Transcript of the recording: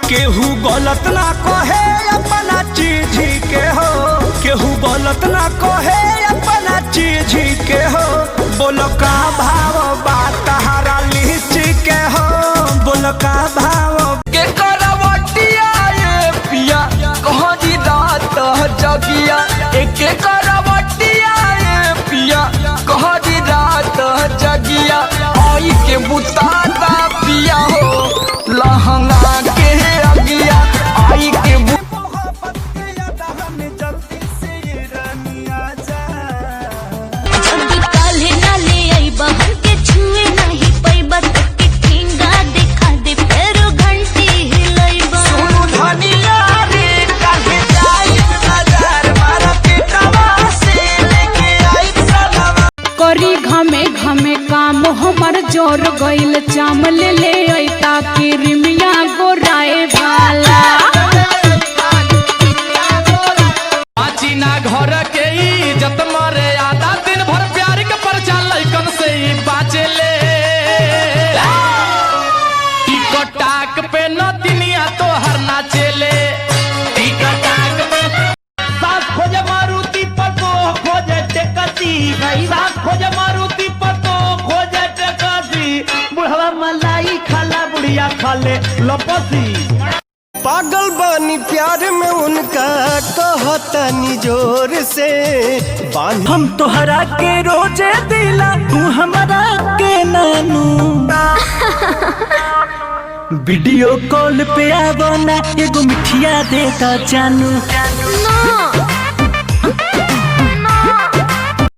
केहू गलत ना कहे अपना चीज के हो, केहू गलत ना कहे अपना चीज के हो। बोलो का भाव बात हरा लीची के हो, बोलो का भाव के करवटिया ये पिया कहनी रात जगिया, एक करवटिया ये पिया कहनी रात जगिया। आई के बुताता पिया हो लहंगा के अगिया, आई के घमे काम हमर जोर गइल चाम ले ले ऐता कि रिमिया गोराए वाला आची ना घर के इज्जत मरे आधा दिन भर प्यार के परचा लइकन से ही बाचे ले। टिकटाक पे न दुनिया तो हर नाचे ले, टिकटाक पे सास खोजे मारुति पतो खोजे टेकसी, सास खोजे मारुति पतो खोजे टेकसी। बुढ़वा मलाई खाला बुढ़िया खाले लपसी। पागल बानी प्यार में उनका कहतनी जोर से बानी। हम तोहरा के रोजे दिला तू हमारा के नानू। वीडियो कॉल पे आवो ना एगो मिठिया देता जानू।